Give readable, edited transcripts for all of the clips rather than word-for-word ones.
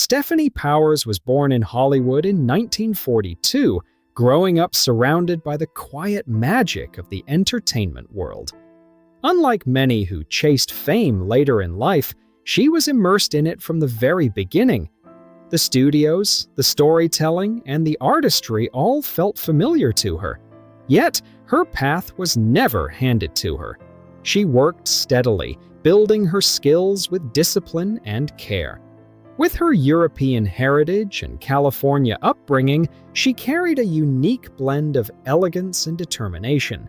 Stefanie Powers was born in Hollywood in 1942, growing up surrounded by the quiet magic of the entertainment world. Unlike many who chased fame later in life, she was immersed in it from the very beginning. The studios, the storytelling, and the artistry all felt familiar to her. Yet, her path was never handed to her. She worked steadily, building her skills with discipline and care. With her European heritage and California upbringing, she carried a unique blend of elegance and determination.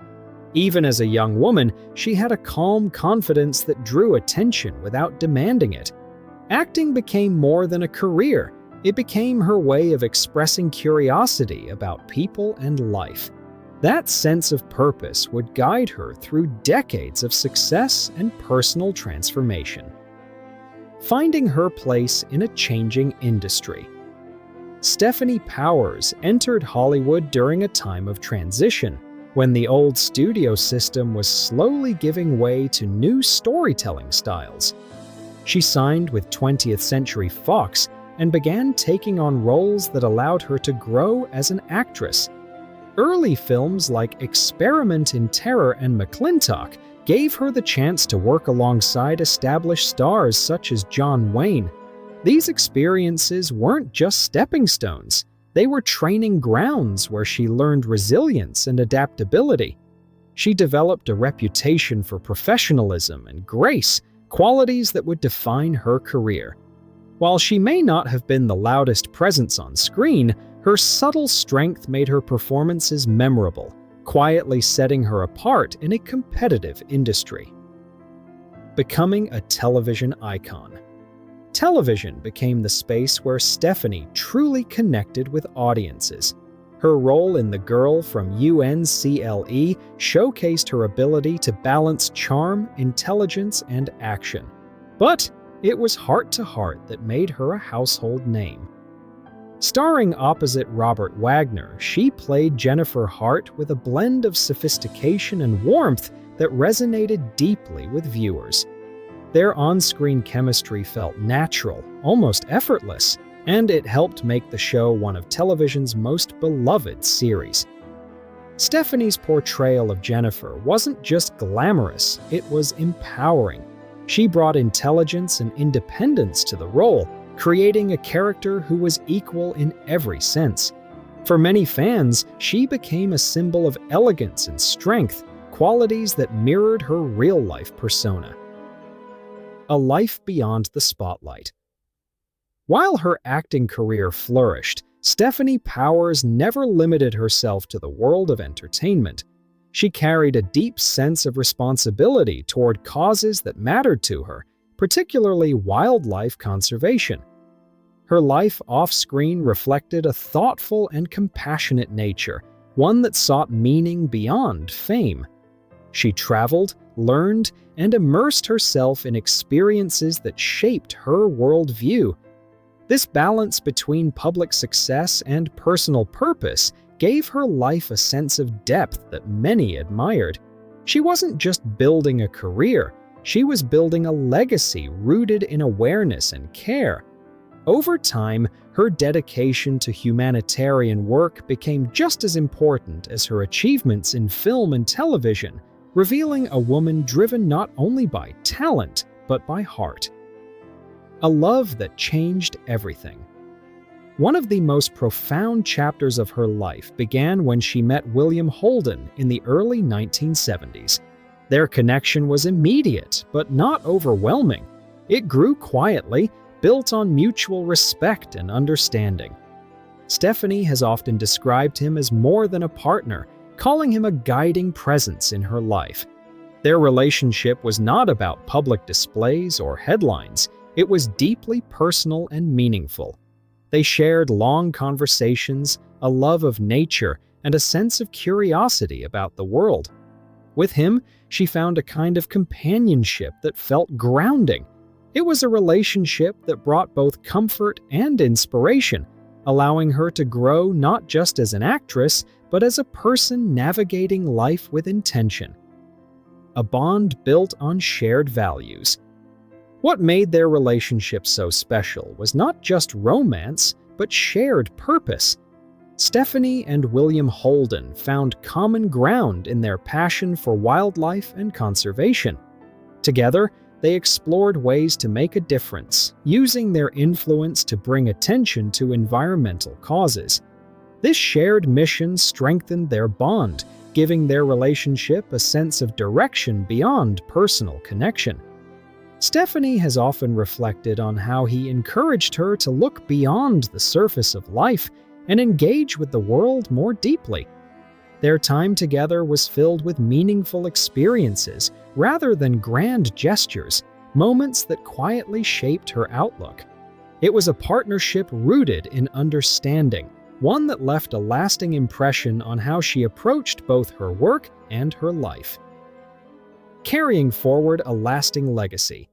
Even as a young woman, she had a calm confidence that drew attention without demanding it. Acting became more than a career. It became her way of expressing curiosity about people and life. That sense of purpose would guide her through decades of success and personal transformation. Finding her place in a changing industry. Stefanie Powers entered Hollywood during a time of transition, when the old studio system was slowly giving way to new storytelling styles. She signed with 20th Century Fox and began taking on roles that allowed her to grow as an actress. Early films like Experiment in Terror and McClintock gave her the chance to work alongside established stars such as John Wayne. These experiences weren't just stepping stones. They were training grounds where she learned resilience and adaptability. She developed a reputation for professionalism and grace, qualities that would define her career. While she may not have been the loudest presence on screen, her subtle strength made her performances memorable, quietly setting her apart in a competitive industry. Becoming a television icon. Television became the space where Stefanie truly connected with audiences. Her role in The Girl from UNCLE showcased her ability to balance charm, intelligence, and action. But it was Hart to Hart that made her a household name. Starring opposite Robert Wagner, she played Jennifer Hart with a blend of sophistication and warmth that resonated deeply with viewers. Their on-screen chemistry felt natural, almost effortless, and it helped make the show one of television's most beloved series. Stefanie's portrayal of Jennifer wasn't just glamorous, it was empowering. She brought intelligence and independence to the role, creating a character who was equal in every sense. For many fans, she became a symbol of elegance and strength, qualities that mirrored her real-life persona. A life beyond the spotlight. While her acting career flourished, Stefanie Powers never limited herself to the world of entertainment. She carried a deep sense of responsibility toward causes that mattered to her, particularly wildlife conservation. Her life off-screen reflected a thoughtful and compassionate nature, one that sought meaning beyond fame. She traveled, learned, and immersed herself in experiences that shaped her worldview. This balance between public success and personal purpose gave her life a sense of depth that many admired. She wasn't just building a career, she was building a legacy rooted in awareness and care. Over time, her dedication to humanitarian work became just as important as her achievements in film and television, revealing a woman driven not only by talent, but by heart. A love that changed everything. One of the most profound chapters of her life began when she met William Holden in the early 1970s. Their connection was immediate, but not overwhelming. It grew quietly, built on mutual respect and understanding. Stefanie has often described him as more than a partner, calling him a guiding presence in her life. Their relationship was not about public displays or headlines. It was deeply personal and meaningful. They shared long conversations, a love of nature, and a sense of curiosity about the world. With him, she found a kind of companionship that felt grounding. It was a relationship that brought both comfort and inspiration, allowing her to grow not just as an actress, but as a person navigating life with intention. A bond built on shared values. What made their relationship so special was not just romance, but shared purpose. Stefanie and William Holden found common ground in their passion for wildlife and conservation. Together, they explored ways to make a difference, using their influence to bring attention to environmental causes. This shared mission strengthened their bond, giving their relationship a sense of direction beyond personal connection. Stefanie has often reflected on how he encouraged her to look beyond the surface of life and engage with the world more deeply. Their time together was filled with meaningful experiences rather than grand gestures, moments that quietly shaped her outlook. It was a partnership rooted in understanding, one that left a lasting impression on how she approached both her work and her life. Carrying forward a lasting legacy.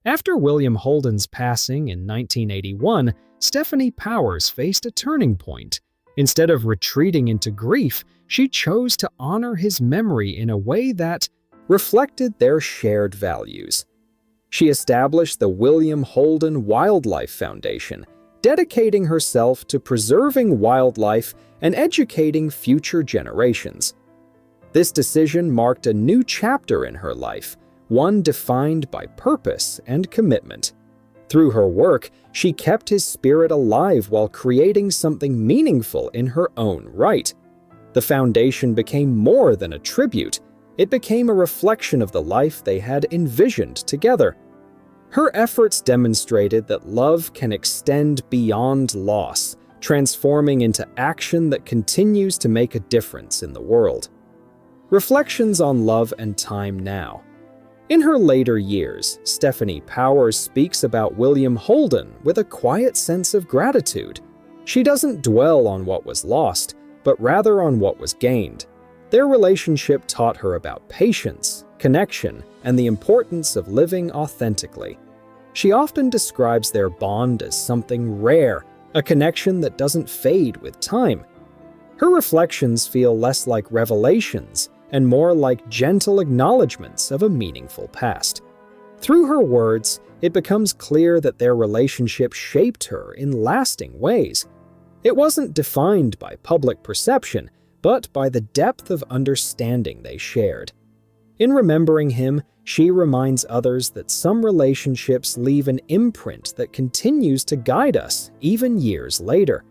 After William Holden's passing in 1981, Stefanie Powers faced a turning point. Instead of retreating into grief, she chose to honor his memory in a way that reflected their shared values. She established the William Holden Wildlife Foundation, dedicating herself to preserving wildlife and educating future generations. This decision marked a new chapter in her life, one defined by purpose and commitment. Through her work, she kept his spirit alive while creating something meaningful in her own right. The foundation became more than a tribute. It became a reflection of the life they had envisioned together. Her efforts demonstrated that love can extend beyond loss, transforming into action that continues to make a difference in the world. Reflections on love and time now. In her later years, Stefanie Powers speaks about William Holden with a quiet sense of gratitude. She doesn't dwell on what was lost, but rather on what was gained. Their relationship taught her about patience, connection, and the importance of living authentically. She often describes their bond as something rare, a connection that doesn't fade with time. Her reflections feel less like revelations and more like gentle acknowledgments of a meaningful past. Through her words, it becomes clear that their relationship shaped her in lasting ways. It wasn't defined by public perception, but by the depth of understanding they shared. In remembering him, she reminds others that some relationships leave an imprint that continues to guide us even years later.